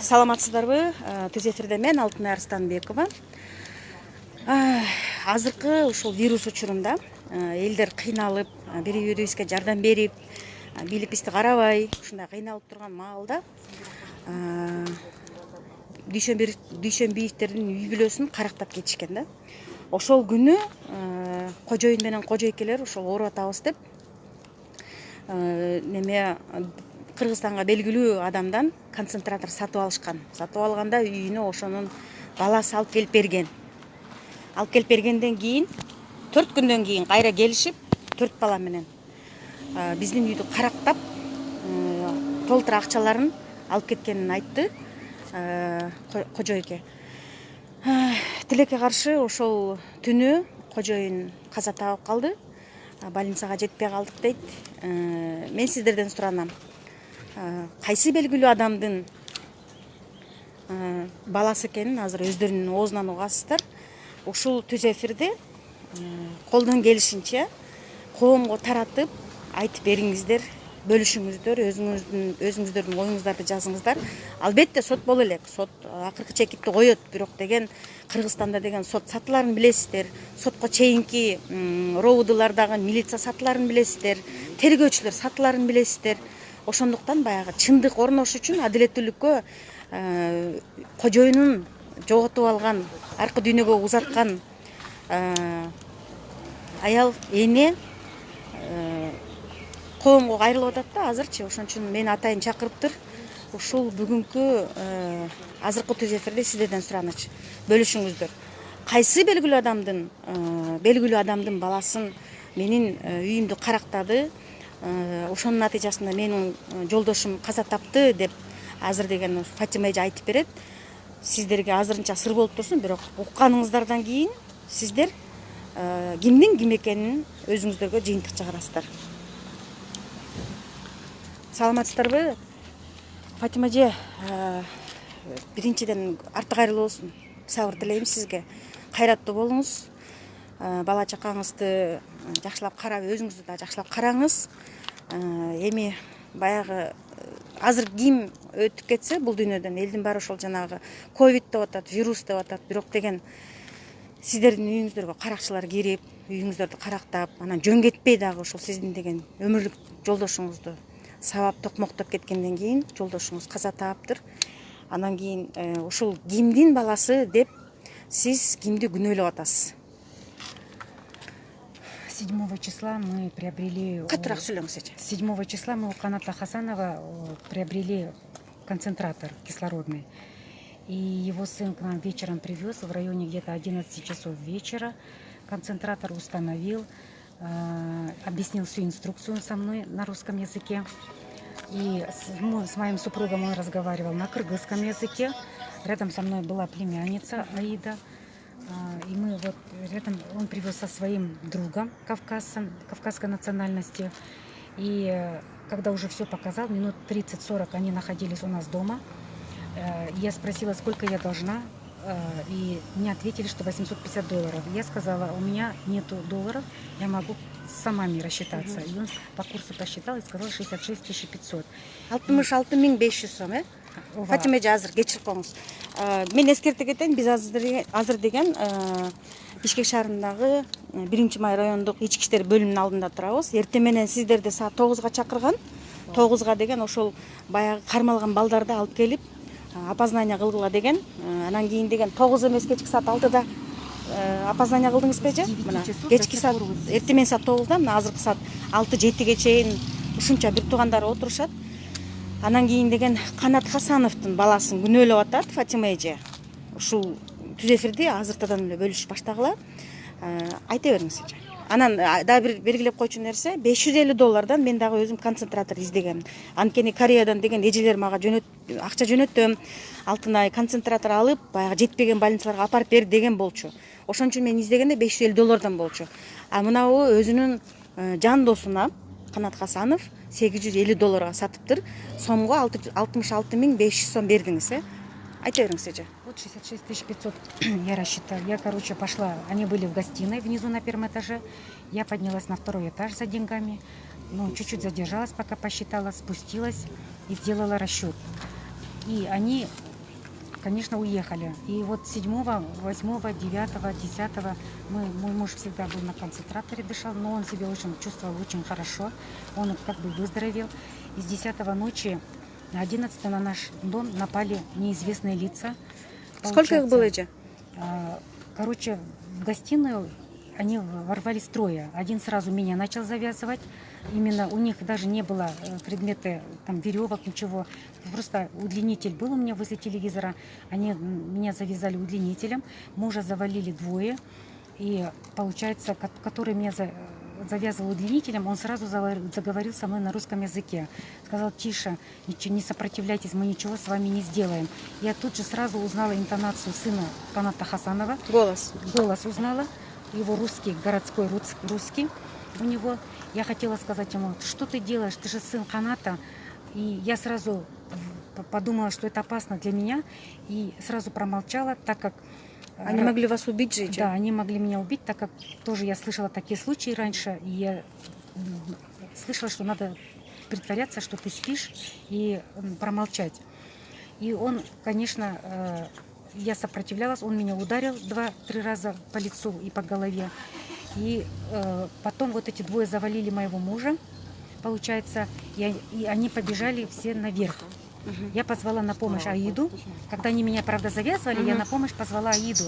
Саламатсыздарбы? Түз эфирде мен Алтынай Арстанбекова. Азыркы ушул вирус учурунда элдер кыйналып, бири-бирибизге жардам берип, билип бизди карабай, ушундай кыйналып турган маалда Дүйшөнбиевдердин үй бүлөсүн карактап кетишкен да. Ошол күнү кожоюн менен кожойкелер ошол ооруп атабыз деп Кыргызстанга белгилүү адамдан концентратор сатып алышкан. Сатып алганда үйүнө ошонун баласы алып келип берген. Алып келип бергенден кийин 4 күндөн кийин кайра келишип, 4 бала менен биздин үйдү карактап, толтура акчаларын алып кеткенин айтты кожойке. Тилекке каршы ошол түнү кожоюн каза табып калды. Больницага жетпей калдык дейт. Мен сиздерден суранам. Кайсы белгилүү адамдын баласы экенин азыр өздөрүнүн оозунан угасыздар. Ушул түз эфирде колдон келишинче коомго таратып айтып бериңиздер, бөлүшүңүздөр, өзүңүздөрдүн оюңуздарды жазыңыздар. Албетте сот боло элек. Сот акыркы чекитти коет, бирок деген Кыргызстанда деген сот сатыларын билесиздер. Сотко чейинки ровудулардагы милиция сатыларын билесиздер. Тергөөчүлөр сатыларын билесиздер. Ошондуктан баягы чындык орнош үчүн адилеттүүлүккө кожоюнун жоготуп алган, аркы дүйнөгө узаткан аял эне коомго кайрылып атат да азырчы. Ошон үчүн мени атайын чакырыптыр. Ушул бүгүнкү азыркы түз эфирде сиздерден сураныч, бөлүшүңүздөр. Кайсы белгилүү адамдын баласын менин үйүмдү карактады, ошонун натыйжасында менин жолдошум каза тапты деп азыр деген Фатима эже айтып берет. Сиздерге азырынча сыр болуп турсун, бирок укканыңыздардан кийин сиздер кимдин ким экенин өзүңүздөргө жыйынтык чыгарасыздар. Саламатсыздарбы? Фатима эже, биринчиден арты кайрылуу болсун. Сабыр тилейм сизге. Кайраттуу болуңуз. Бала чакаңызды жакшылап карап, өзүңүздү да жакшылап караңыз. Эми баягы азыр ким өтүп кетсе бул дүйнөдөн, элдин баары ошол жанагы ковид деп атат, вирус деп атат. Бирок деген сиздердин үйүңүздөргө каракчылар кирип, үйүңүздөрдү карактап, анан жөн кетпей дагы ошол сиздин деген өмүрлүк жолдошуңузду сабап токмоктоп кеткенден кийин жолдошуңуз каза таптыр. Анан кийин ушул кимдин баласы деп сиз кимди күнөөлөп атасыз? 7 числа мы приобрели... Катыраак сүйлөңүз эже. 7 числа мы у Каната Хасанова приобрели концентратор кислородный. И его сын к нам вечером привез в районе где-то 11 часов вечера. Концентратор установил, объяснил всю инструкцию со мной на русском языке. И с моим супругом он разговаривал на кыргызском языке. Рядом со мной была племянница Аида. И мы вот рядом, он привез со своим другом кавказской национальности. И когда уже все показал, минут 30-40 они находились у нас дома. Я спросила, сколько я должна, и мне ответили, что $850. Я сказала, у меня нету долларов, я могу сама рассчитаться. И он по курсу посчитал и сказал 66 500. 66 500 сом, Фатима эже азыр кечирип коюңуз. Мен эскерте кетейин, биз азыр деген Бишкек шаарындагы 1-Май райондук ички иштер бөлүмүнүн алдында турабыз. Эртең менен сиздерди саат 9-га чакырган. 9-га деген ошол баягы кармалган балдарды алып келип опознание кылгыла деген. Анан кийин деген 9 эмес, кечки саат 6-да опознание кылдыңызбы эже? Мына кечки саат эртең менен саат 9-да, мына азыркы саат 6-7ге чейин ушунча бир туугандары отурушат. Анан кийин деген Канат Хасановдун баласын күнөөлөп атат Фатима эже. Ушул түз эфирди азыртадан эле бөлүшүп баштагыла. Айта бериңиз эже. Анан да бир белгилеп койчу нерсе, $550 мен дагы өзүм концентратор издегем. Анткени Кореядан деген эжелер мага акча жөнөттүм. Алтынай концентратор алып, баягы жетпеген больницаларга апарып бер деген болчу. Ошон үчүн мен издегенде $550 болчу. А мынабу өзүнүн жан досуна Канат Хасанов $850 сатыптыр. Сомго 66 500 сом бердиңиз, Айта бериңиз эже. Вот 66 500 я рассчитала. Я, пошла. Они были в гостиной внизу на первом этаже. Я поднялась на второй этаж за деньгами. Ну, чуть-чуть задержалась, пока посчитала, спустилась и сделала расчет. И они, конечно, уехали. И вот 7, 8, 9, 10 мой муж всегда был на концентраторе, дышал, но он себя чувствовал очень хорошо. Он как бы выздоровел. И с 10 ночи на 11 на наш дом напали неизвестные лица. Сколько их было, Эджи? Короче, в гостиную они ворвались трое. Один сразу меня начал завязывать. Именно у них даже не было предметы, там, веревок, ничего. Просто удлинитель был у меня возле телевизора. Они меня завязали удлинителем. Мужа завалили двое. И, получается, который меня завязывал удлинителем, он сразу заговорил со мной на русском языке. Сказал: тише, ничего, не сопротивляйтесь, мы ничего с вами не сделаем. Я тут же сразу узнала интонацию сына Каната Хасанова. Голос узнала. Его русский, городской русский у него. Я хотела сказать ему: что ты делаешь, ты же сын Каната. И я сразу подумала, что это опасно для меня, и сразу промолчала, так как... Они могли вас убить же? Да, они могли меня убить, так как тоже я слышала такие случаи раньше, и я слышала, что надо притворяться, что ты спишь, и промолчать. И он, конечно, я сопротивлялась, он меня ударил 2-3 раза по лицу и по голове. И потом вот эти двое завалили моего мужа, получается, и они побежали все наверх. Я позвала на помощь Аиду. Когда они меня, правда, завязывали, я на помощь позвала Аиду.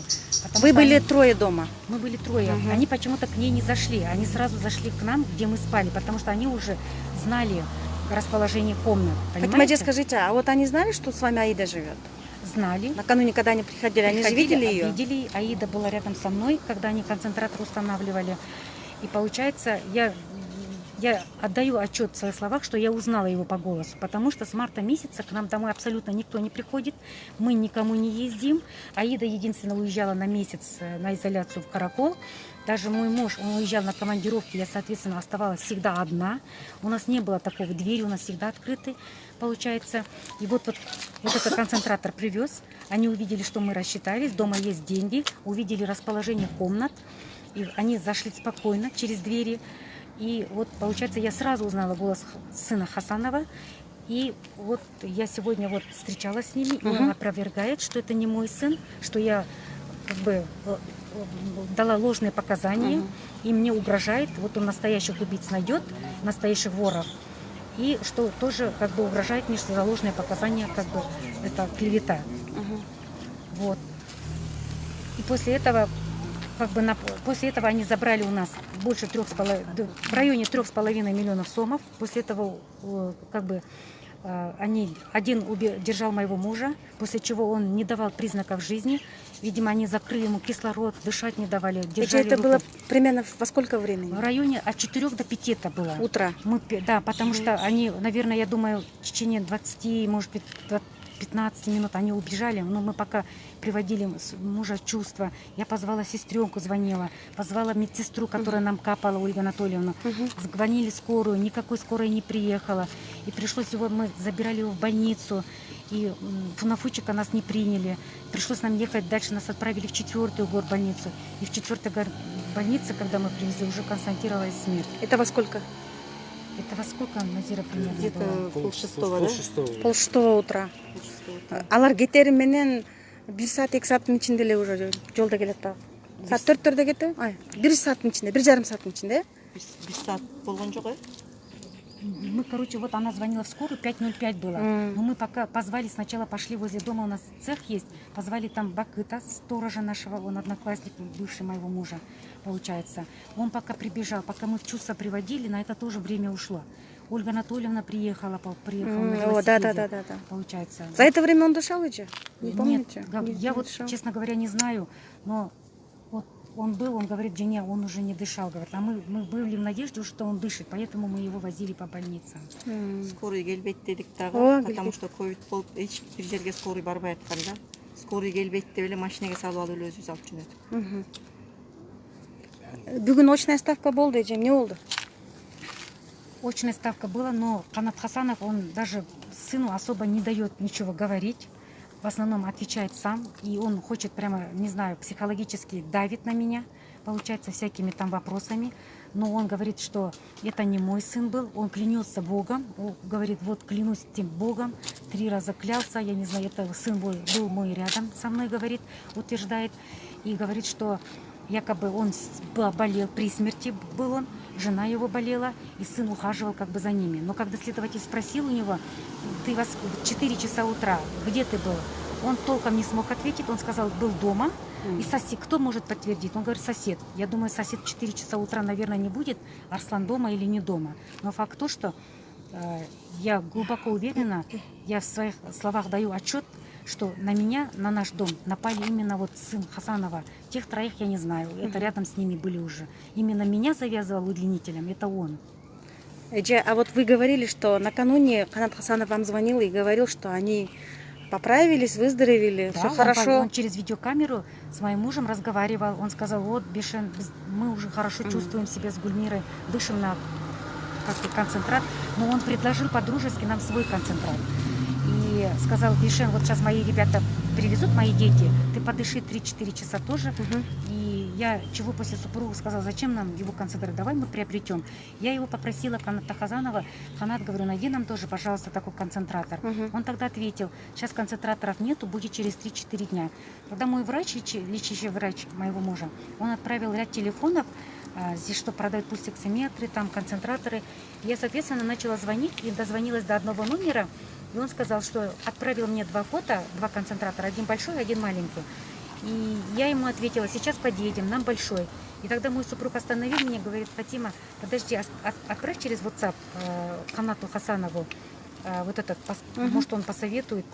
Вы были трое дома? Мы были трое. Они почему-то к ней не зашли. Они сразу зашли к нам, где мы спали, потому что они уже знали расположение комнат. Фатима, скажите, а вот они знали, что с вами Аида живет? Знали. Накануне, когда они приходили, они же видели ее? Видели. Аида была рядом со мной, когда они концентратор устанавливали. И получается, я отдаю отчет в своих словах, что я узнала его по голосу, потому что с марта месяца к нам домой абсолютно никто не приходит, мы никому не ездим. Аида единственно уезжала на месяц на изоляцию в Каракол. Даже мой муж, он уезжал на командировки, я, соответственно, оставалась всегда одна. У нас не было такого, двери у нас всегда открыты, получается. И вот этот концентратор привез, они увидели, что мы рассчитались, дома есть деньги, увидели расположение комнат, и они зашли спокойно через двери. И вот, получается, я сразу узнала голос сына Хасанова. И вот я сегодня вот встречалась с ними, и он опровергает, что это не мой сын, что я как бы дала ложные показания, и мне угрожает, вот он настоящих убийц найдет, настоящих воров, и что тоже как бы угрожает мне, что за ложные показания как бы это клевета. Вот. И после этого после этого они забрали у нас больше в районе 3,5 миллионов сомов. После этого как бы один держал моего мужа, после чего он не давал признаков жизни. Видимо, они закрыли ему кислород, дышать не давали. Это было примерно во сколько времени? В районе от 4 до 5 это было. Утро? Да, потому что они, наверное, я думаю, в течение 20, может быть, 15 минут они убежали, но мы пока приводили мужа в чувство. Я позвала сестренку, звонила, позвала медсестру, которая нам капала, Ольга Анатольевна. Звонили скорую, никакой скорой не приехала. И пришлось мы забирали его в больницу, и на Фучика нас не приняли. Пришлось нам ехать дальше, нас отправили в 4-ю горбольницу. И в 4-й горбольнице, когда мы привезли, уже констатировалась смерть. Это во сколько? Это во сколько, Назира, примерно? Где-то полшестого, да? Полшестого утра. Алар кетери менен 1 саат 2 сааттын ичинде эле уже жолдо келет да. Саат 4-төрдө кетти? 1 сааттын ичинде, 1,5 сааттын ичинде? 1 саат болгон жок, Мы, короче, вот она звонила в скорую, 5:05 было. Но мы пока позвали, сначала пошли возле дома, у нас цех есть, позвали там Бакыта, сторожа нашего, он одноклассник, бывший моего мужа, получается. Он пока прибежал, пока мы в чувство приводили, на это тоже время ушло. Ольга Анатольевна приехала на велосипеде, да. Получается. За это время он дышал уже? Не помните? Я вот, честно говоря, не знаю, но вот он говорит, жене, он уже не дышал, говорит, а мы были в надежде, что он дышит, поэтому мы его возили по больницам. Скорый келбейт дедик дагы, потому что ковид болуп эч бир жерге скорый барбай аткан да. Скорый келбейт деп эле машинеге салып алып эле өзүбүз алып жөнөдүк. Бүгүн очная ставка болду, эже, эмне болду? Очная ставка была, но Канат Хасанов, он даже сыну особо не дает ничего говорить. В основном отвечает сам. И он хочет прямо, не знаю, психологически давит на меня. получается, всякими там вопросами. Но он говорит, что это не мой сын был. Он клянется Богом. Он говорит, вот клянусь тем Богом. 3 раза клялся. Я не знаю, это сын был мой рядом со мной, говорит, утверждает. И говорит, что якобы он болел, при смерти был он, жена его болела, и сын ухаживал как бы за ними. Но когда следователь спросил у него, ты в 4 часа утра, где ты был? Он толком не смог ответить, он сказал, был дома. И сосед, кто может подтвердить? Он говорит, сосед. Я думаю, сосед в 4 часа утра, наверное, не будет. Арслан дома или не дома. Но факт то, что я глубоко уверена, я в своих словах даю отчет, что на меня, на наш дом напали именно вот сын Хасанова. Тех 3 я не знаю, это рядом с ними были уже. Именно меня завязывал удлинителем, это он. Эже, а вот вы говорили, что накануне Канат Хасанов вам звонил и говорил, что они поправились, выздоровели, Да, все хорошо. Он через видеокамеру с моим мужем разговаривал. Он сказал, вот, Бишен, мы уже хорошо чувствуем себя с Гульмирой, дышим на как-то концентрат. Но он предложил по-дружески нам свой концентрат. И сказал, Бишен, вот сейчас мои ребята привезут, мои дети, ты подыши 3-4 часа тоже. И я чего после супруга сказала, зачем нам его концентрат, давай мы приобретем. Я его попросила, Каната Хазанова, Канат, говорю, найди нам тоже, пожалуйста, такой концентратор. Он тогда ответил, сейчас концентраторов нету, будет через 3-4 дня. Когда мой врач, лечащий врач моего мужа, он отправил ряд телефонов, здесь что продают пульсоксиметры, там концентраторы. Я, соответственно, начала звонить и дозвонилась до одного номера. И он сказал, что отправил мне 2 фото, 2 концентратора, один большой, один маленький. И я ему ответила, сейчас подъедем, нам большой. И тогда мой супруг остановил меня, говорит, Фатима, подожди, отправь через WhatsApp Канату Хасанову вот этот, может, он посоветует.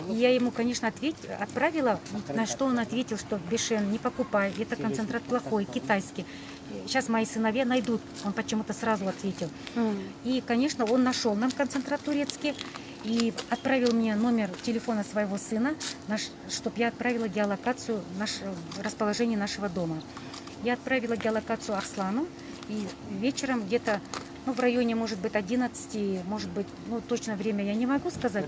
И я ему, конечно, отправила, на что он ответил, что Бишен, не покупай, это концентрат плохой, китайский. Сейчас мои сыновья найдут, он почему-то сразу ответил. И, конечно, он нашел нам концентрат турецкий и отправил мне номер телефона своего сына, чтобы я отправила геолокацию, расположение нашего дома. Я отправила геолокацию Арслану, и вечером где-то, ну, в районе, может быть, 11, может быть, ну, точное время я не могу сказать,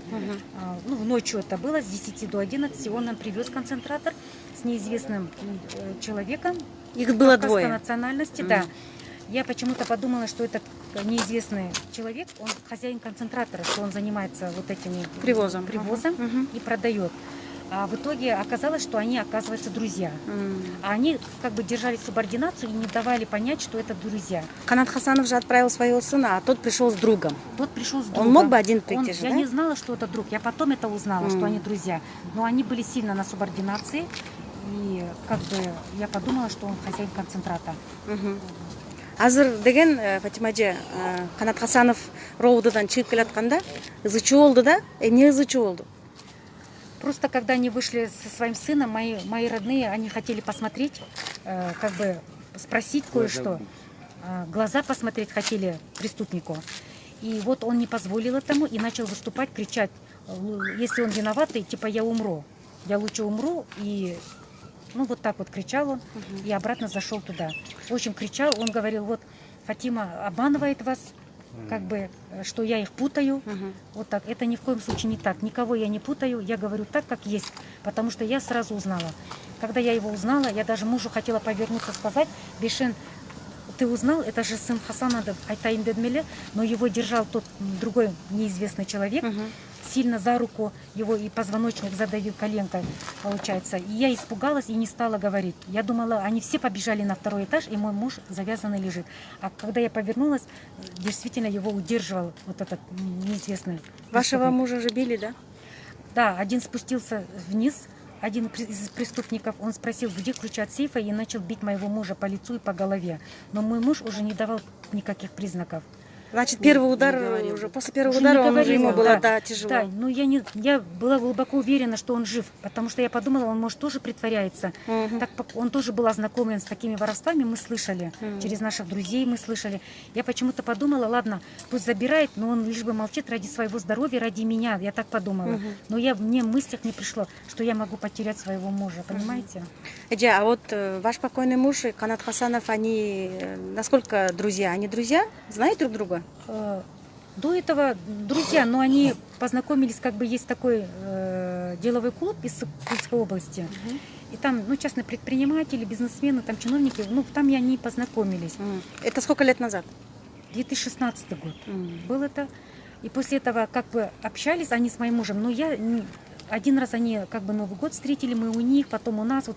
ну, ночью это было, с 10 до 11, он нам привез концентратор с неизвестным человеком. Их было 2. Национальности, да. Я почему-то подумала, что этот неизвестный человек, он хозяин концентратора, что он занимается вот этим привозом и продает. А в итоге оказалось, что они, оказывается, друзья. А они как бы держали субординацию и не давали понять, что это друзья. Канат Хасанов же отправил своего сына, а тот пришел с другом. Тот пришел с другом. Он мог бы один прийти же, Я да? не знала, что это друг. Я потом это узнала, что они друзья. Но они были сильно на субординации. И как бы я подумала, что он хозяин концентрата. Азыр деген Фатимаджи, Канат Хасанов роудыдан чыгып келатканда ызычуу болду да? Эмне ызычуу болду? Просто когда они вышли со своим сыном, мои родные, они хотели посмотреть, как бы спросить кое-что. Глаза посмотреть хотели преступнику. И вот он не позволил этому и начал выступать, кричать, если он виноватый, типа я умру. Я лучше умру. И ну вот так вот кричал он и обратно зашел туда. Очень кричал, он говорил, вот Фатима обманывает вас, как бы, что я их путаю. Вот так. Это ни в коем случае не так. Никого я не путаю. Я говорю так, как есть. Потому что я сразу узнала. Когда я его узнала, я даже мужу хотела повернуться, сказать, Бишен, ты узнал, это же сын Хасана Айтаин Дедмеле, но его держал тот другой неизвестный человек. Сильно за руку его и позвоночник задавил коленкой, получается. И я испугалась и не стала говорить. Я думала, они все побежали на 2-й этаж, и мой муж завязанный лежит. А когда я повернулась, действительно его удерживал вот этот неизвестный. Вашего мужа же били, да? Да, один спустился вниз, один из преступников, он спросил, где ключи от сейфа, и начал бить моего мужа по лицу и по голове. Но мой муж уже не давал никаких признаков. Значит, первый удар, уже после первого удара ему было тяжело. Да, но я была глубоко уверена, что он жив, потому что я подумала, он, может, тоже притворяется. Так, он тоже был ознакомлен с такими воровствами, мы слышали, через наших друзей мы слышали. Я почему-то подумала, ладно, пусть забирает, но он лишь бы молчит ради своего здоровья, ради меня, я так подумала. Но мне в мыслях не пришло, что я могу потерять своего мужа, понимаете? Эдже, а вот ваш покойный муж и Канат Хасанов, они насколько друзья? Они друзья? Знают друг друга? До этого друзья, но они познакомились, как бы есть такой деловой клуб из Курской области. И там, ну, частные предприниматели, бизнесмены, там чиновники, ну, там и они познакомились. Это сколько лет назад? 2016 год был это. И после этого как бы общались они с моим мужем. Но один раз они как бы Новый год встретили, мы у них, потом у нас. Вот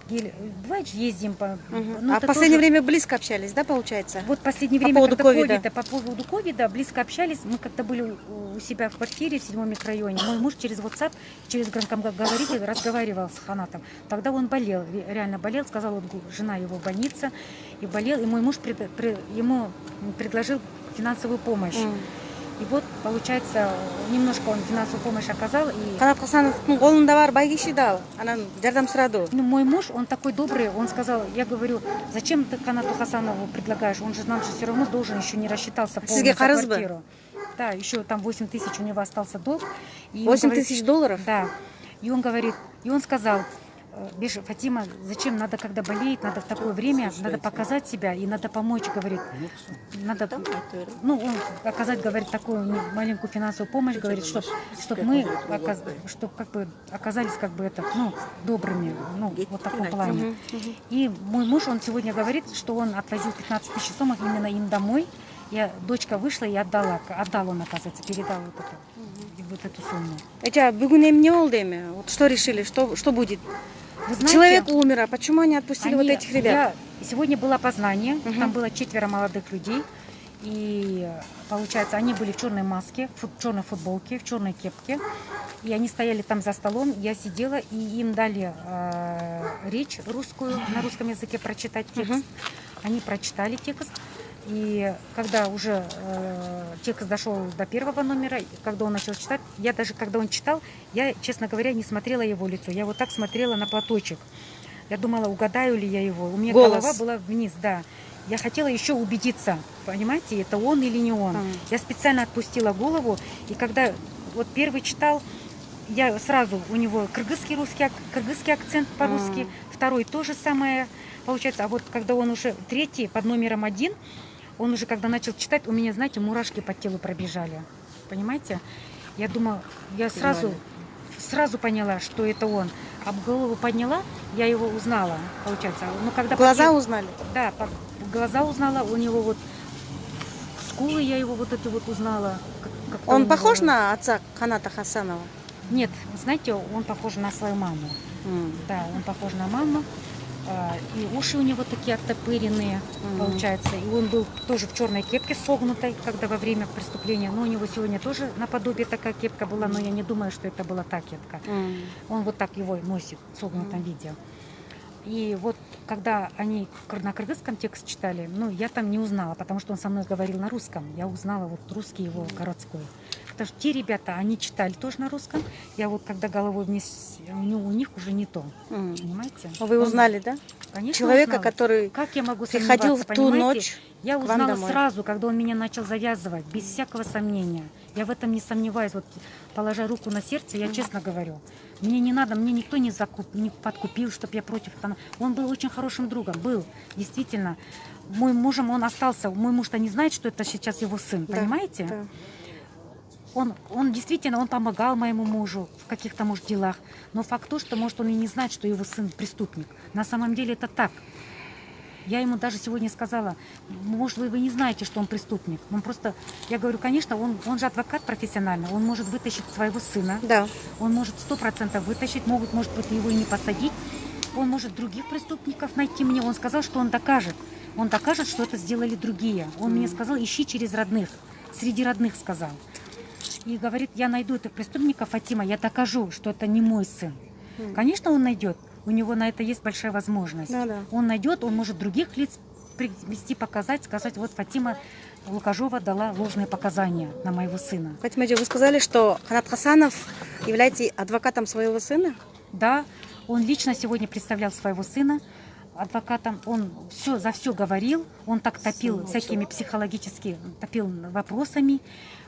бывает же ездим. Ну, а в последнее время близко общались, да, получается? Вот в последнее По время поводу ковида. по поводу ковида близко общались. Мы как-то были у себя в квартире в 7 микрорайоне. Мой муж через WhatsApp, через громкоговоритель разговаривал с Ханатом. Тогда он болел, реально болел, сказал, вот жена его в больнице, и болел. И мой муж ему предложил финансовую помощь. И вот, получается, немножко он финансовую помощь оказал. И... Канат Хасановтың қолында бар бай киши да, анан жардам сурады. Ну, мой муж, он такой добрый, он сказал, я говорю, зачем ты Канату Хасанову предлагаешь? Он же нам же все равно должен, еще не рассчитался полностью за квартиру. Да, еще там 8 тысяч у него остался долг. 8 тысяч долларов? Да. И он говорит, и он сказал, Фатима, зачем надо, когда болеет, надо в такое время, надо показать себя и надо помочь, говорит, надо, ну, он оказать, говорит, такую маленькую финансовую помощь, говорит, чтобы мы, как бы оказались, как бы это, ну, добрыми, ну, вот в таком плане. И мой муж, он сегодня говорит, что он отвозил 15 тысяч сомов именно им домой. Дочка вышла и отдал он, оказывается, передал вот эту сумму. Бүгін эмне болду эми? Вот что решили, что будет? Вы знаете, человек умер, а почему они отпустили вот этих ребят? Сегодня было опознание, там было 4 молодых людей, и получается, они были в черной маске, в черной футболке, в черной кепке, и они стояли там за столом, я сидела, и им дали речь русскую, на русском языке прочитать текст. Они прочитали текст. И когда уже текст дошел до 1-го номера, когда он начал читать, я даже, когда он читал, я, честно говоря, не смотрела его лицо. Я вот так смотрела на платочек. Я думала, угадаю ли я его. У меня голова была вниз, да. Я хотела еще убедиться, понимаете, это он или не он. Я специально отпустила голову, и когда вот первый читал, я сразу, у него кыргызский акцент по-русски, второй то же самое, получается. А вот когда он уже третий, под номером 1, он уже, когда начал читать, у меня, знаете, мурашки по телу пробежали. Понимаете? Я думала, я сразу поняла, что это он. А голову подняла, я его узнала, получается. Но когда глаза узнали? Да, глаза узнала, у него вот скулы, я его вот это вот узнала. Он похож на отца Каната Хасанова? Нет, знаете, он похож на свою маму. Да, он похож на маму. И уши у него такие оттопыренные, получается. И он был тоже в черной кепке согнутой, когда во время преступления. Но у него сегодня тоже наподобие такая кепка была, но я не думаю, что это была та кепка. Он вот так его носит в согнутом виде. И вот когда они на кыргызском текст читали, ну, я там не узнала, потому что он со мной говорил на русском. Я узнала вот русский его городской. Потому что те ребята, они читали тоже на русском. Я вот когда головой вниз, у них уже не то. Понимаете? Вы узнали, да? Конечно, человека, узнала. который как я могу приходил в ту понимаете? ночь. Я узнала сразу, когда он меня начал завязывать, без всякого сомнения. Я в этом не сомневаюсь. Вот, положа руку на сердце, я честно говорю. Мне не надо, мне никто не подкупил, чтобы я против. Он был очень хорошим другом, был, действительно. Мой мужем он остался. Мой муж-то не знает, что это сейчас его сын, понимаете? Да. Он действительно, он помогал моему мужу в каких-то, может, делах. Но факт то, что, может, он и не знает, что его сын преступник. На самом деле это так. Я ему даже сегодня сказала, может, вы не знаете, что он преступник. Он просто, я говорю, конечно, он же адвокат профессиональный, он может вытащить своего сына. Да. Он может 100% вытащить, может быть, его и не посадить. Он может других преступников найти мне. Он сказал, что он докажет. Он докажет, что это сделали другие. Он мне сказал, ищи через родных. Среди родных сказал. И говорит, я найду этих преступников, Фатима, я докажу, что это не мой сын. Конечно, он найдет. У него на это есть большая возможность. Да. Он найдет, он может других лиц привести, показать, сказать, вот Фатима Лукажова дала ложные показания на моего сына. Фатима, вы сказали, что Канат Хасанов является адвокатом своего сына? Да, он лично сегодня представлял своего сына адвокатом. Он за все говорил, он так топил всякими психологическими, топил вопросами.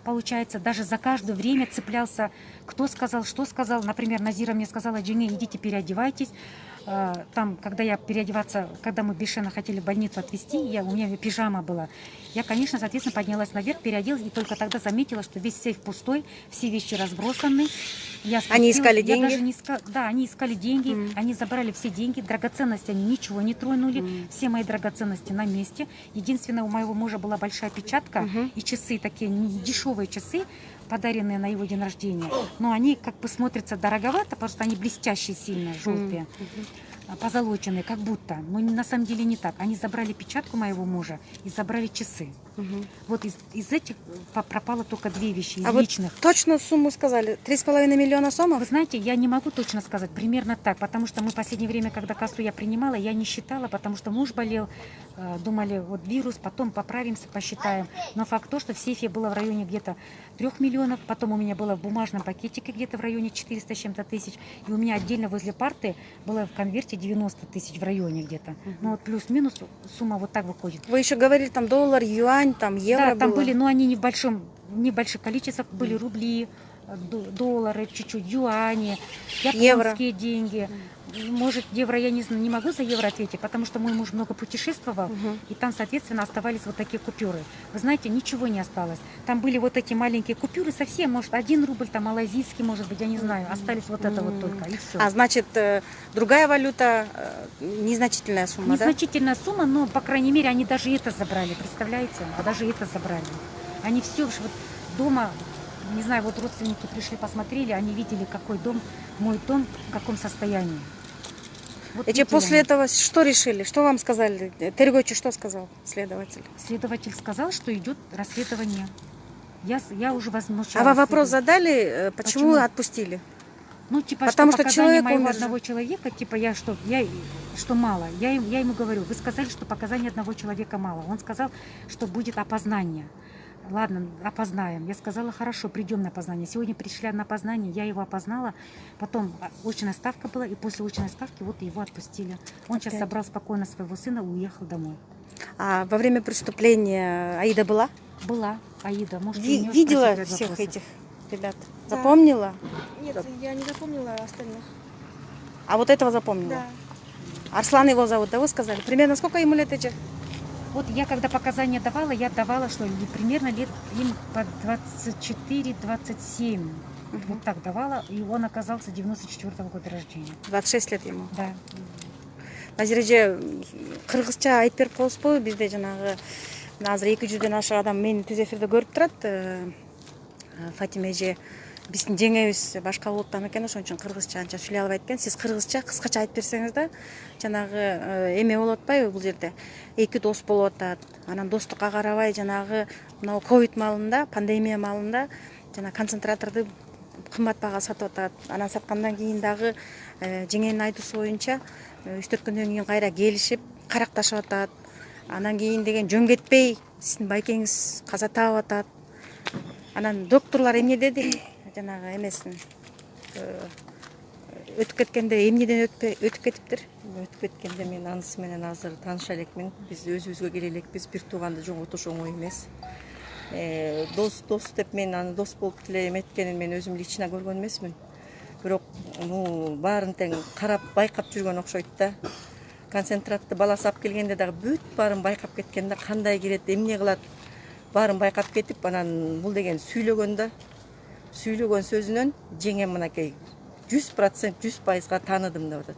Получается, даже за каждое время цеплялся, кто сказал, что сказал. Например, Назира мне сказала, Джине, идите переодевайтесь. там, когда я переодеваться, когда мы Бешена хотели в больницу отвезти, у меня пижама была. Я, конечно, соответственно, поднялась наверх, переоделась, и только тогда заметила, что весь сейф пустой, все вещи разбросаны. Они искали деньги? Я даже не искала, да, они искали деньги, они забрали все деньги, драгоценности они ничего не тронули, все мои драгоценности на месте. Единственное, у моего мужа была большая печатка и часы, такие дешевые часы, подаренные на его день рождения. Но они как бы смотрятся дороговато, потому что они блестящие сильно, желтые. Позолоченные, как будто. Но на самом деле не так. Они забрали печатку моего мужа и забрали часы. Вот из этих пропало только 2 вещи, из личных. Вот точно сумму сказали? 3,5 миллиона сомов? Вы знаете, я не могу точно сказать, примерно так, потому что мы в последнее время, когда кассу я принимала, я не считала, потому что муж болел, думали, вот вирус, потом поправимся, посчитаем. Но факт то, что в сейфе было в районе где-то 3 миллионов, потом у меня было в бумажном пакетике где-то в районе 400 с чем-то тысяч, и у меня отдельно возле парты было в конверте 90 тысяч в районе где-то. Ну вот плюс-минус сумма вот так выходит. Вы еще говорили, там доллар, юань, там евро. Да, там было. были, но они не в небольших количествах, были рубли, доллары, чуть-чуть, юани, японские деньги. Может, евро я не могу за евро ответить, потому что мой муж много путешествовал, и там, соответственно, оставались вот такие купюры. Вы знаете, ничего не осталось. Там были вот эти маленькие купюры совсем, может, 1 рубль, там, малайзийский, может быть, я не знаю. Остались вот это вот только, и все. А значит, другая валюта, незначительная сумма, незначительная сумма, но, по крайней мере, они даже это забрали, представляете? А даже это забрали. Они все вот дома, не знаю, вот родственники пришли, посмотрели, они видели, какой дом, мой дом, в каком состоянии. Вот И после этого что решили? Что вам сказали? Тергойчи что сказал следователь? Следователь сказал, что идет расследование. Я уже возмущалась. А вы вопрос задали, почему отпустили? Ну, типа, потому что что человек моего умер одного человека, типа, что мало. Я ему говорю, вы сказали, что показания одного человека мало. Он сказал, что будет опознание. Ладно, опознаем. Я сказала, хорошо, придем на опознание. Сегодня пришли на опознание, я его опознала. Потом очная ставка была, и после очной ставки вот его отпустили. Он сейчас собрал спокойно своего сына и уехал домой. А во время преступления Аида была? Была Аида. Может, видела всех этих ребят? Да. Запомнила? Нет, я не запомнила остальных. А вот этого запомнила? Да. Арслан его зовут, да, вы сказали? Примерно сколько ему лет этих? Вот я когда показания давала, я давала, что примерно лет им по 24-27. Вот так давала, и он оказался 94-го года рождения. 26 лет ему? Да. Назир эже кыргызча айтып берип коесузбу? Бизде жанагы азыр 200дөн ашык адам мени түз эфирде көрүп турат. Фатима эже биздин жеңебиз башка улуттан экен, ошон үчүн кыргызча анча сүйлөй албайт экен. Сиз кыргызча кыскача айтып берсеңиз да, жанагы эме болуп атпайбы бул жерде? 2 дос болуп атат. Анан достукка карабай жанагы мына ковид малында, пандемия малында жана концентраторду кымбат баага сатып атат. Анан саткандан кийин дагы жеңенин айтуусу боюнча 3-4 күндөн кийин кайра келишип каракташып атат. Анан кийин деген жөн кетпей сиздин байкеңиз каза таап атат. Анан докторлор эмне деди? Жанагы эмесин өтүп кеткенде эмнеден өтүп кетиптир? Өтүп кеткенде мен анысы менен азыр тааныша элекмин. Биз өзүбүзгө келе элекпиз, бир тууганды жоңотуш оңой эмес. Дос деп мен аны дос болуп деле эметкенин мен өзүм лично көргөн эмесмин. Бирок баарын тең карап, байкап жүргөн окшойт да. Концентратты баласы алып келгенде дагы бүт баарын байкап кеткен да, кандай кирет, эмне кылат, баарын байкап кетип, анан бул деген сүйлөгөн сөзүнөн жеңем мынакей 100%, 100%га тааныдым деп атат.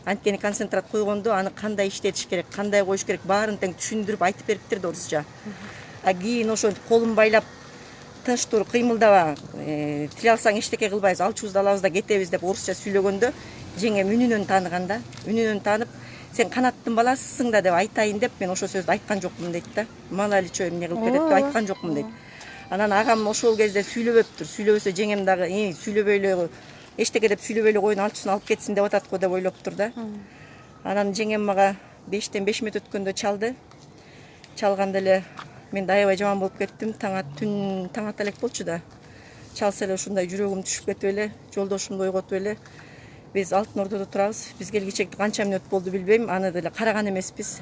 Анткени концентрат койгондо аны кандай иштетиш керек, кандай коюш керек, баарын тең түшүндүрүп айтып бериптир да орусча. А кийин ошентип колун байлап тыныч тур, кыймылдаба, тил алсаң эчтеке кылбайбыз, алчубузду алабыз да кетебиз деп орусча сүйлөгөндө жеңем үнүнөн тааныган да. Үнүнөн таанып, сен канаттын баласысың да деп айтайын деп мен ошол сөздү айткан жокмун дейт да. Мала эле чоюм эмне кылып кетет деп айткан жокмун дейт. Анан агам ошол кезде сүйлөбөптүр. Сүйлөбөсө жеңем дагы сүйлөбөй эле эчтеке деп сүйлөбөй эле коюн, алчусын алып кетсин деп атат го деп ойлоптур да. Анан жеңем мага 5 мүнөт өткөндө чалды. Чалганда эле мен да аябай жаман болуп кеттим. Түн таң ата элек болчу да. Чалса эле ушундай жүрөгүм түшүп кетип эле, жолдошумду ойготуп эле. Биз Алтын Ордодо турабыз. Биз келгиче канча мүнөт болду билбейм. Аны деле караган эмеспиз.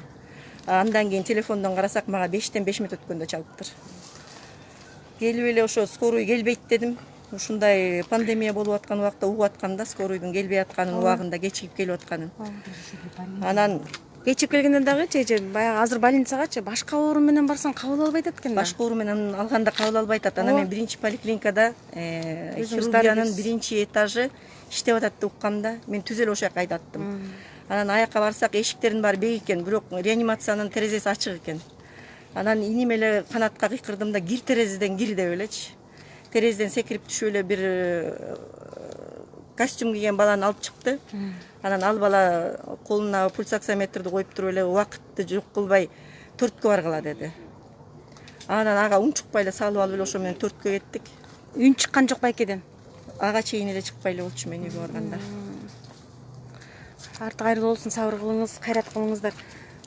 Андан кийин телефондон карасак мага 5 мүнөт өткөндө чалыптыр. Келип эле ошо скорый келбейт дедим. ушундай пандемия болуп аткан убакта угуп аткам да, скоройдун келбей атканын, убагында кечигип келип атканын. Анан кечип келгенде дагычы эже баягы азыр больницагачы башка оору менен барсаң кабыл албай атат экен да. башка оору менен алганда кабыл албай атат. Анан мен биринчи поликлиникада хирургиянын биринчи этажы иштеп атат деп уккам да. Мен түз эле ошол жака айдаттым. Анан аяка барсак эшиктердин баары бек экен, бирок реанимациянын терезеси ачык экен. Анан иним эле канатка кыйкырдым да, кир терезеден кир деп элечи. Терезеден секирип түшүп эле бир костюм кийген баланы алып чыкты. Анан ал бала колуна пульсоксиметрди коюп туруп эле убакытты жок кылбай 4кө баргыла деди. Анан ага үн чыкпай эле салып алып эле ошо менен 4кө кеттик. Үн чыккан жок байкеден. Ага чейин эле чыкпай эле болчу мен үйгө барганда. Арты кайрылуу болсун, сабыр кылыңыз, кайрат кылыңыздар.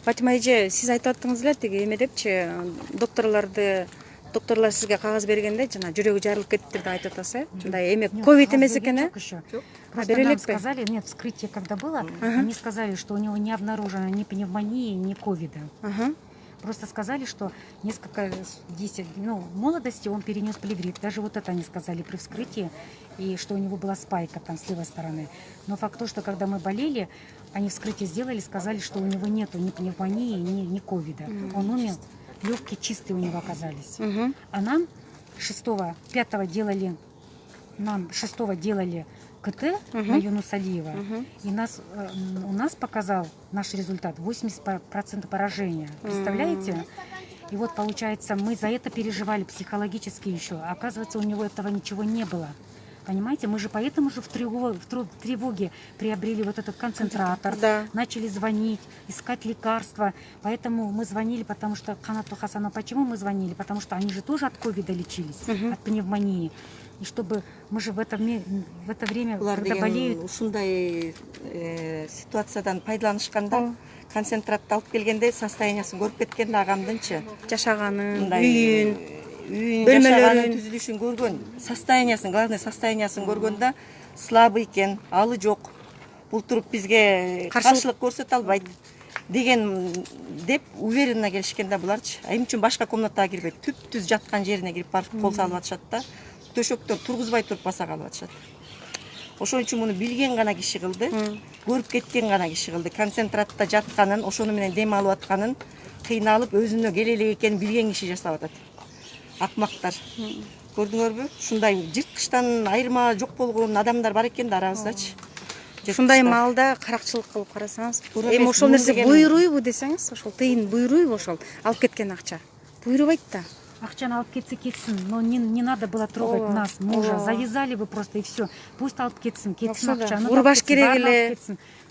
Фатима эже, сиз айтып аттыңыз эле тиги эме депчи, докторлор сизге кагаз бергенде жана жүрөгү жарылып кетти деп айтып атасыз, э? Мындай эме ковид эмес экен, э? Просто нам сказали, нет, вскрытие когда было, они сказали, что у него не обнаружено ни пневмонии, ни ковида. Просто сказали, что несколько 10, в молодости он перенес плеврит. Даже вот это они сказали при вскрытии, и что у него была спайка там с левой стороны. Но факт то, что когда мы болели, они вскрытие сделали, сказали, что у него нету ни пневмонии, ни ковида. Он умер, легкие чистые у него оказались. А нам 5 делали КТ на Юнуса Алиева, и у нас показал наш результат 80% поражения. Представляете? И вот получается, мы за это переживали психологически еще. А оказывается, у него этого ничего не было. Понимаете, мы же поэтому же в тревоге приобрели вот этот концентратор, начали звонить, искать лекарства. Поэтому мы звонили, потому что Канату Хасану, почему мы звонили? Потому что они же тоже от ковида лечились, от пневмонии. И чтобы мы же в это время, когда болеют... Ушундай ситуациядан пайдаланышканда, концентратты алып келгенде состояниясын көрүп кеткен агамдынчы. Жашаганын, үйүн жашаганын, түзүлүшүн көргөн, главный состояниясын көргөндө слабый экен, алы жок. Бул туруп бизге каршылык көрсөтө албайт деген деп уверенно келишкен да буларчы. Эмне үчүн башка комнатага кирбейт, түп-түз жаткан жерине кирип барып кол салып атышат да. Төшөктөр тургузбай туруп баса калып атышат. Ошон үчүн муну билген гана киши кылды, көрүп кеткен гана киши кылды. Концентратта жатканын, ошону менен дем алып атканын, кыйналып өзүнө келе элек экенин билген киши жасап атат. Акмактар. Көрдүңөрбү? Ушундай жырткычтан айырма жок болгон адамдар бар экен да арабыздачы. Ушундай маалда каракчылык кылып карасаңыз, эми ошол нерсе буйруйбу десеңиз, ошол тыйын буйруйбу ошол алып кеткен акча? Буйрубайт да. Акчаны алып кетсин, но не надо было трогать нас, мужа. Завязали бы просто и все. Пусть алып кетсин акча. Урбаш керек эле.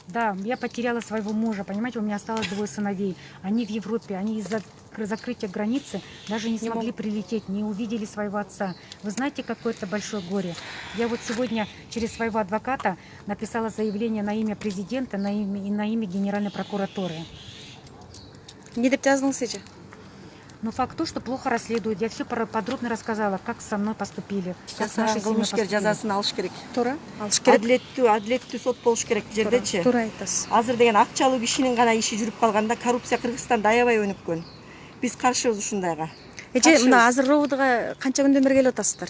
Да, я потеряла своего мужа, понимаете, у меня осталось 2 сыновей. Они в Европе, они из-за закрытия границы даже не смогли прилететь, не увидели своего отца. Вы знаете, какое это большое горе? Я вот сегодня через своего адвоката написала заявление на имя президента и на имя Генеральной прокуратуры. Не деп жаздыңыз эже? Но факт то, что плохо расследуют. Я все подробно рассказала, как со мной поступили, как с нашей семьей кылмышкер поступили. жазасын алыш керек. Туура, алыш керек. Адилеттүү сот болуш керек жердечи. Туура айтасыз. Азыр деген акчалуу кишинин гана иши жүрүп калганда коррупция Кыргызстанда аябай өнүккөн. Биз каршыбыз ушундайга. Эже, мына азыр ровдуга канча күндөн бери келип атасыздар?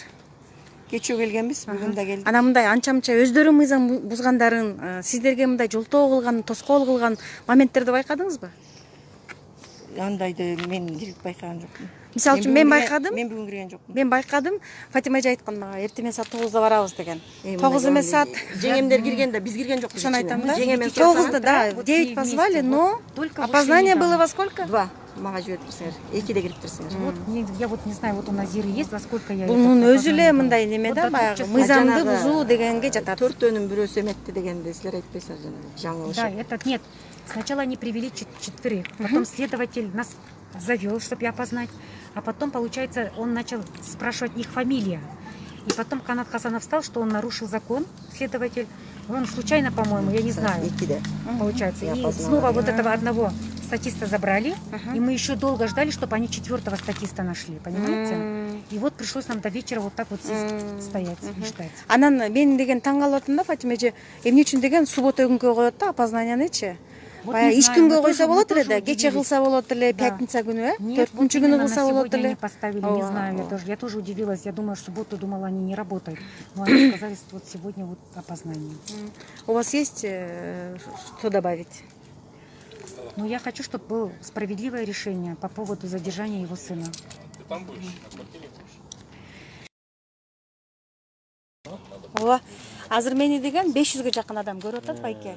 Кечөө келгенбиз, бүгүн да келдик. Ана мындай анча-мынча өздөрү мыйзам бузгандарын, сиздерге мындай жолтоо кылган, тоскоол кылган моменттерди байкадыңызбы? Андайды мен кирип байкаган жокмун. Мисалы үчүн мен байкадым. Мен бүгүн кирген жокмун. Мен байкадым. Фатима эже айткан мага, эртең саат 9-да барабыз деген. 9 эмес саат. Жеңемдер киргенде биз кирген жокпуз. Ошону айтам да. Жеңемен 9-да, да, 9 позвали, но опознание было во сколько? 2. Мага жиберип турсуңар. 2-де кирип турсуңар. Вот, я вот не знаю, вот у Назиры есть, во сколько я... Бунун өзү эле мындай неме да, баягы мыйзамды бузуу дегенге жатат. 4-өнүн бирөөсү эметти дегенди силер айтпайсыздар жана. Жаңылыш. Да, это нет. Сначала они привели 4, потом следователь нас завел, чтобы опознать, а потом, получается, он начал спрашивать их фамилия. И потом Канат Хасанов встал, что он нарушил закон, следователь. Он случайно, по-моему, я не знаю, получается. И снова вот этого одного статиста забрали, и мы еще долго ждали, чтобы они 4-го статиста нашли, понимаете? И вот пришлось нам до вечера вот так вот стоять и ждать. Анан мен деген таң калып атам да, Фатима эже, эмне үчүн деген суббота күнгө коет да опознанияны-чы. Вот Баягы не иш знаю, күнгө мы койсо тоже- мы болот эле тоже да, кече удивились. кылса болот эле, Да. пятница күнү, Нет, вот төртүнчү күнү именно на кылса болот сегодня эле. они поставили, не Ооба, знаю, ооба. я тоже удивилась, я думаю, в субботу думала, они не работают, но они сказали, что вот сегодня вот опознание. У вас есть что добавить? Но я хочу, чтобы было справедливое решение по поводу задержания его сына. Ооба. Азыр мени деген 500ге жакын адам көрүп атат байке.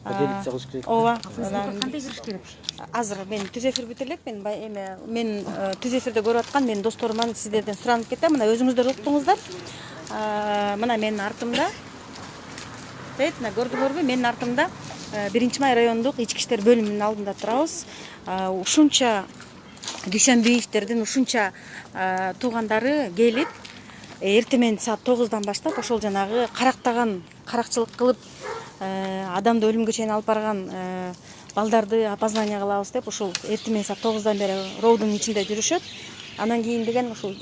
Делиться кылыш керек. Ооба. Фейсбукка кандай кириш керек? Азыр мен түз эфир бүтө элек, мен түз эфирде көрүп аткан менин досторуман сиздерден суранып кетем. Мына өзүңүздөр уктуңуздар. Мына менин артымда. Мына көрдүңөрбү? Менин артымда 1-Май райондук ички иштер бөлүмүнүн алдында турабыз. Ушунча Дүйшөнбиевдердин ушунча туугандары келип, эртемен саат 9-дан баштап ошол жанагы карактаган, каракчылык кылып, адамды өлүмгө чейин алып барган балдарды опознание кылабыз деп ушул эртемен саат 9-дан бери роудун ичинде жүрүшөт. Анан кийин деген ушул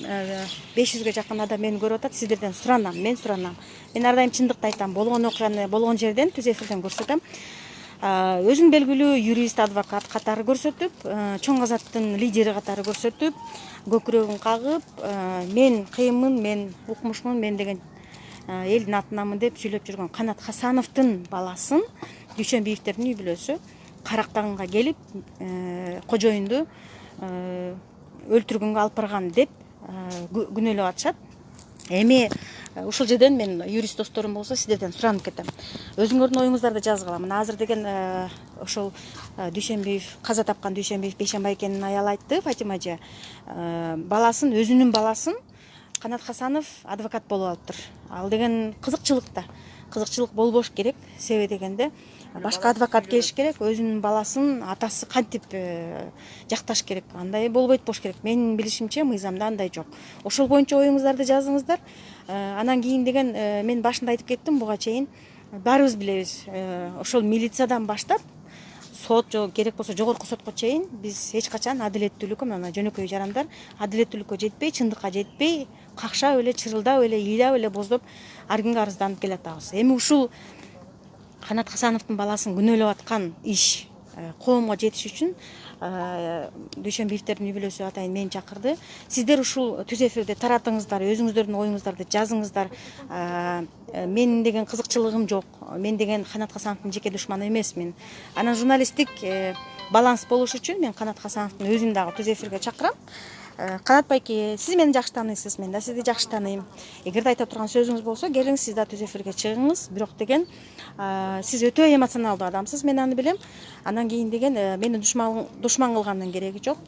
500ге жакын адам мени көрүп атат. Сиздерден суранам, мен суранам. Мен ар дайым чындыкты айтам. Болгон окуяны болгон жерден түз эфирден көрсөтөм. Өзүн белгилүү юрист, адвокат катары көрсөтүп, чоң азаттын лидери катары көрсөтүп, көкүрөгүн кагып, мен кыйынмын, мен укмушмун, мен деген элдин атынамын деп сүйлөп жүргөн Канат Хасановдун баласын Дүйшөнбиевдердин үй бүлөсү Карактаганга келип, кожоюнду өлтүргөнгө алып барган деп күнөөлөп атышат. Эми ушул жерден мен юрист досторум болсо сиздерден суранып кетем. Өзүңөрдүн оюңуздарды жазгыла. Мына азыр деген ошол Дүйшөнбиев, каза тапкан Дүйшөнбиев Бейшенбай экенин аял айтты, Фатима эже. Баласын, өзүнүн баласын Канат Хасанов адвокат болуп алыптыр. Ал деген кызыкчылык да. Кызыкчылык болбош керек. Себеби дегенде башка адвокат келиш керек, өзүнүн баласын атасы кантип жакташ керек. Андай болбойт болуш керек. Менин билишимче мыйзамда андай жок. Ошол боюнча оюңуздарды жазыңыздар. Анан кийин деген мен башында айтып кеттим, буга чейин баарыбыз билебиз. Ошол милициядан баштап сот керек болсо жогорку сотко чейин биз эч качан адилеттүүлүккө, мына жөнөкөй жарандар адилеттүүлүккө жетпей, чындыкка жетпей, какшап эле, чырылдап эле, ыйлап эле боздоп ар кимге арызданып келатабыз. Эми ушул Канат Хасановдун баласын күнөөлөп аткан иш коомго жетиш үчүн Дүйшөнбиевдердин үй бүлөсү атайын мени чакырды. Сиздер ушул түз эфирде таратыңыздар, өзүңүздөрдүн оюңуздарды жазыңыздар. Мен деген кызыкчылыгым жок. Мен деген Канат Хасановдун жеке душманы эмесмин. Анан журналисттик баланс болуш үчүн мен Канат Хасановдун өзүн дагы түз эфирге чакырам. Канат байке, сиз мени жакшы тааныйсыз, мен да сизди жакшы тааныйм. Эгерде айта турган сөзүңүз болсо, келиңиз, сиз да түз эфирге чыгыңыз. Бирок деген сиз өтө эмоционалдуу адамсыз, мен аны билем. Анан кийин деген мени душман кылгандын кереги жок.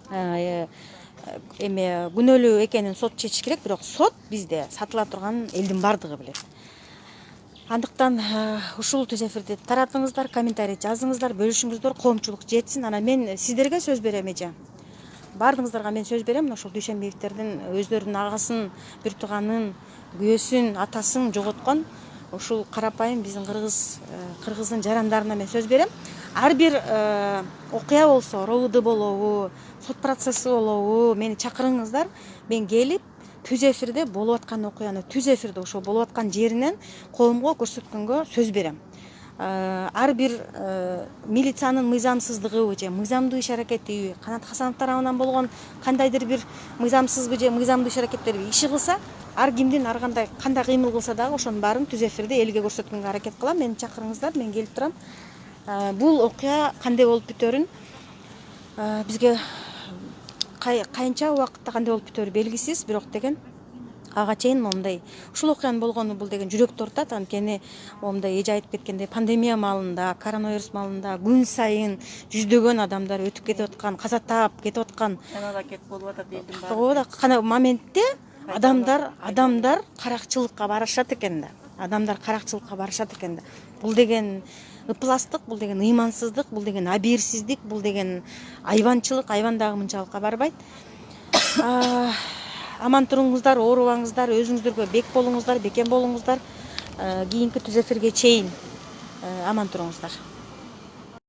Эми күнөөлүү экенин сот чечиш керек, бирок сот бизде сатыла турган элдин бардыгы билет. Андыктан ушул түз эфирди таратыңыздар, комментарий жазыңыздар, бөлүшүңүздөр, коомчулук жетсин. Анан мен сиздерге сөз берем эже. Бардыңыздарга мен сөз берем, ошол Дүйшөнбиевдердин өздөрүнүн агасын, бир тууганын, күйөөсүн, атасын жоготкон ушул карапайым биздин кыргыздын жарандарына мен сөз берем. Ар бир окуя болсо, РОУД болобу, сот процесси болобу, мени чакырыңыздар. Мен келип түз эфирде болуп аткан окуяны, түз эфирде ошол болуп аткан жеринен коомго көрсөткөнгө сөз берем. Ар бир милициянын мыйзамсыздыгыбы же мыйзамдуу иш аракети, Канат Хасанов тарабынан болгон кандайдыр бир мыйзамсызбы же мыйзамдуу иш аракеттерби иши кылса, ар кимдин ар кандай кыймыл кылса дагы ошонун баарын түз эфирде элге көрсөткөнгө аракет кылам. Мени чакырыңыздар, мен келип турам. Бул окуя кандай болуп бүтөрүн бизге кайынча убакытта кандай болуп бүтөрү белгисиз, бирок деген ага чейин момундай ушул окуянын болгону бул деген жүрөктү ортот. Анткени момундай эже айтып кеткендей пандемия маалында, коронавирус маалында күн сайын жүздөгөн адамдар өтүп кетип аткан, каза таап кетип аткан Аракет болуп атат элдин баары. ооба кана моментте адамдар каракчылыкка барышат экен да. Адамдар каракчылыкка барышат экен да. Бул деген ыпластык, бул деген ыймансыздык, бул деген абийирсиздик, бул деген айванчылык, айван дагы мынчалыкка барбайт. Аман туруңуздар, оорубаңыздар, өзүңүздөргө бек болуңуздар, бекем болуңуздар. Кийинки түз эфирге чейин аман туруңуздар.